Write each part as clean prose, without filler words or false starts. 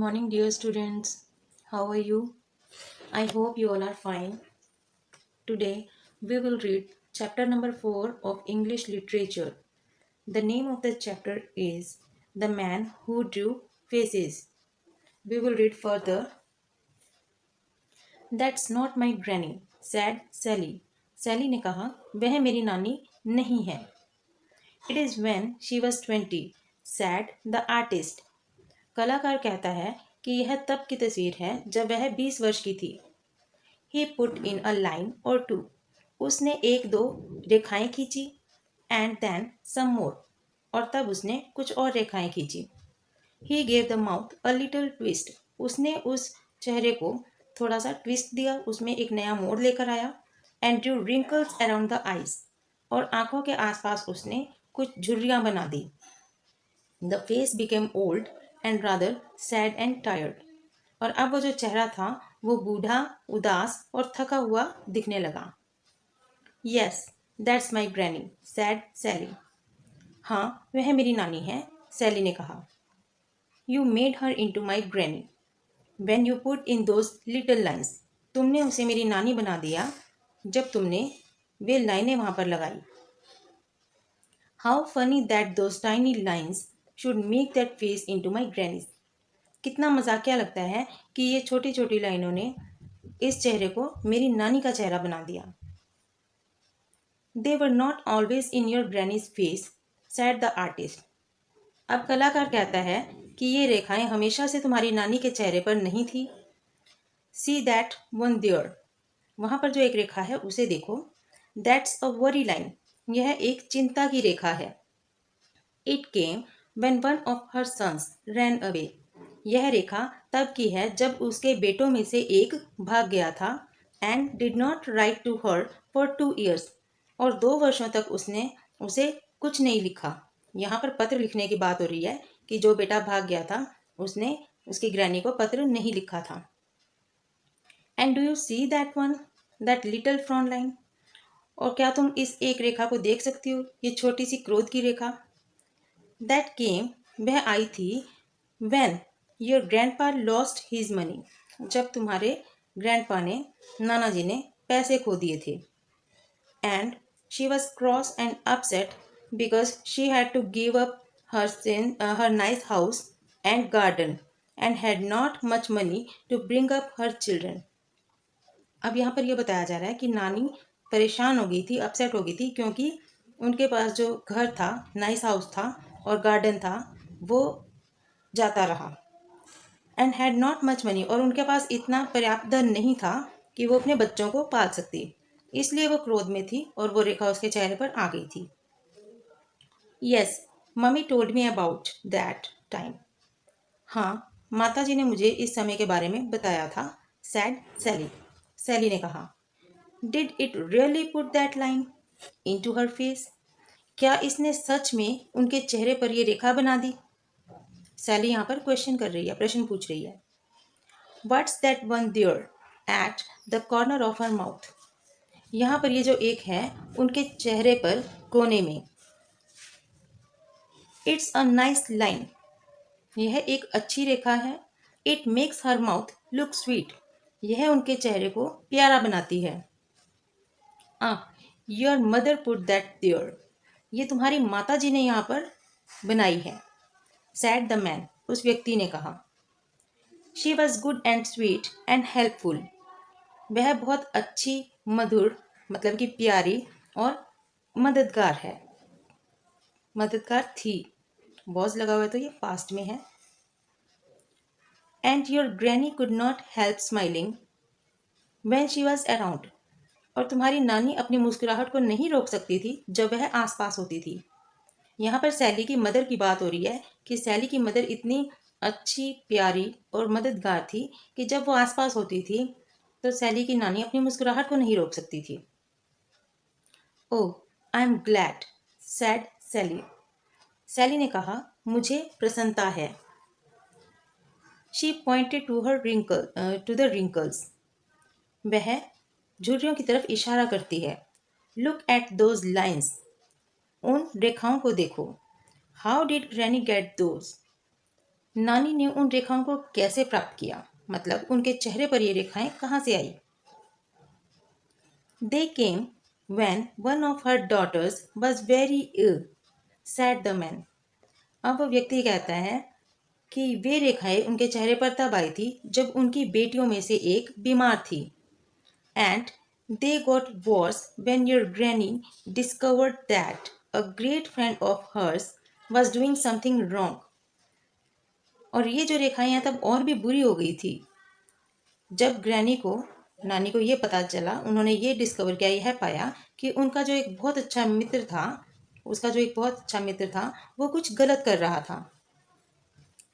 Morning, dear students. How are you? I hope you all are fine. Today, we will read chapter number 4 of English Literature. The name of the chapter is The Man Who Drew Faces. We will read further. That's not my granny, said Sally. Sally ने कहा, वह मेरी नानी नहीं है. It is when she was 20, said the artist. कलाकार कहता है कि यह तब की तस्वीर है जब वह 20 वर्ष की थी. He put in a line or two. उसने एक दो रेखाएं खींची. And then some more. और तब उसने कुछ और रेखाएं खींची. He gave the mouth a little twist. उसने उस चेहरे को थोड़ा सा ट्विस्ट दिया. उसमें एक नया मोड़ लेकर आया. And drew wrinkles around the eyes. और आंखों के आसपास उसने कुछ झुर्रियां बना दी. The face became old and rather sad and tired. और अब वो जो चेहरा था वो बूढ़ा, उदास और थका हुआ दिखने लगा. Yes, that's my granny, said Sally. हाँ, वह मेरी नानी है, सैली ने कहा. You made her into my granny when you put in those little lines. तुमने उसे मेरी नानी बना दिया जब तुमने वे लाइनें वहां पर लगाई. How funny that those tiny lines should make that face into my granny's. कितना मजाकिया लगता है कि ये छोटी छोटी लाइनों ने इस चेहरे को मेरी नानी का चेहरा बना दिया. They were not always in your granny's face, said the artist. अब कलाकार कहता है कि ये रेखाएं हमेशा से तुम्हारी नानी के चेहरे पर नहीं थी. See that one there. वहां पर जो एक रेखा है उसे देखो. That's a worry line. यह एक चिंता की रेखा है. It came when one of her sons ran away. यह रेखा तब की है जब उसके बेटों में से एक भाग गया था. And did not write to her for 2 years. और 2 वर्षों तक उसने उसे कुछ नहीं लिखा. यहाँ पर पत्र लिखने की बात हो रही है कि जो बेटा भाग गया था उसने उसकी ग्रैनी को पत्र नहीं लिखा था. And do you see that one, that little frown line? और क्या तुम इस एक रेखा को देख सकती हो, ये छोटी सी क्रोध की रेखा. That came, वह आई थी when your grandpa lost his money. जब तुम्हारे ग्रैंडपा ने, नाना जी ने पैसे खो दिए थे. And she was cross and upset because she had to give up her nice house and garden and had not much money to bring up her children. अब यहाँ पर यह बताया जा रहा है कि नानी परेशान हो गई थी, अपसेट हो गई थी क्योंकि उनके पास जो घर था, नाइस हाउस था और गार्डन था, वो जाता रहा. And had not much money. और उनके पास इतना पर्याप्त धन नहीं था कि वो अपने बच्चों को पाल सकती. इसलिए वो क्रोध में थी और वो रेखा उसके चेहरे पर आ गई थी. Yes, mummy told me about that time. हाँ, माता जी ने मुझे इस समय के बारे में बताया था. Sad Sally. सैली ने कहा. Did it really put that line into her face. क्या इसने सच में उनके चेहरे पर यह रेखा बना दी. सैली यहाँ पर क्वेश्चन कर रही है, प्रश्न पूछ रही है. What's that one there at the corner of her mouth. यहाँ पर ये जो एक है उनके चेहरे पर कोने में. It's a nice line. यह एक अच्छी रेखा है. It makes her mouth look sweet. यह उनके चेहरे को प्यारा बनाती है. Your mother put that there. ये तुम्हारी माता जी ने यहाँ पर बनाई है. Said the man. उस व्यक्ति ने कहा. She was good and sweet and helpful. वह बहुत अच्छी, मधुर मतलब कि प्यारी और मददगार है. मददगार थी. वॉज लगा हुआ है तो ये पास्ट में है. And your granny could not help smiling when she was around. और तुम्हारी नानी अपनी मुस्कुराहट को नहीं रोक सकती थी जब वह आसपास होती थी. यहाँ पर सैली की मदर की बात हो रही है कि सैली की मदर इतनी अच्छी, प्यारी और मददगार थी कि जब वो आसपास होती थी तो सैली की नानी अपनी मुस्कुराहट को नहीं रोक सकती थी. Oh, I am glad, said Sally. Sally ने कहा, मुझे प्रसन्नता है. She pointed to her wrinkle to the wrinkles. वह झुर्रियों की तरफ इशारा करती है. Look at those lines. उन रेखाओं को देखो. How did granny get those. नानी ने उन रेखाओं को कैसे प्राप्त किया, मतलब उनके चेहरे पर ये रेखाएं कहाँ से आई। They came when one of her daughters was very ill, said the man. अब वो व्यक्ति कहता है कि वे रेखाएं उनके चेहरे पर तब आई थी जब उनकी बेटियों में से एक बीमार थी। And they got worse when your granny discovered that a great friend of hers was doing something wrong. और ये जो रेखाएं हैं तब और भी बुरी हो गई थी जब नानी को ये पता चला, उन्होंने ये डिस्कवर किया, यह पाया कि उनका जो एक बहुत अच्छा मित्र था, उसका जो एक बहुत अच्छा मित्र था वो कुछ गलत कर रहा था।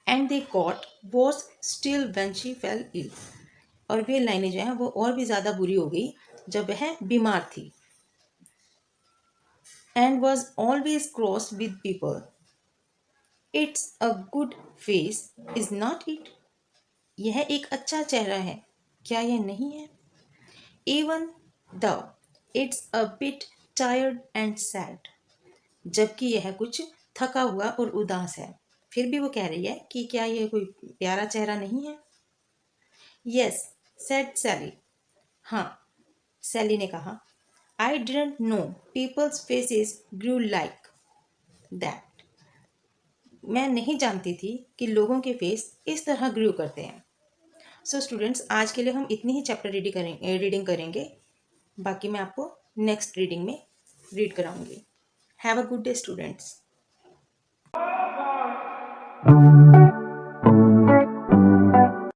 And they got worse still when she fell ill. और वे लाइनें जो हैं वो और भी ज़्यादा बुरी हो गई जब वह बीमार थी। And was always cross with people. It's a good face is not it. यह एक अच्छा चेहरा है, क्या यह नहीं है। Even the it's a bit tired and sad. जबकि यह कुछ थका हुआ और उदास है, फिर भी वो कह रही है कि क्या यह कोई प्यारा चेहरा नहीं है। Yes said Sally. हाँ, सैली ने कहा। I didn't know people's faces grew like that. मैं नहीं जानती थी कि लोगों के फेस इस तरह ग्रू करते हैं। सो स्टूडेंट्स, आज के लिए हम इतनी ही चैप्टर रीडिंग करेंगे। बाकी मैं आपको नेक्स्ट रीडिंग में रीड कराऊंगी। Have a good day students.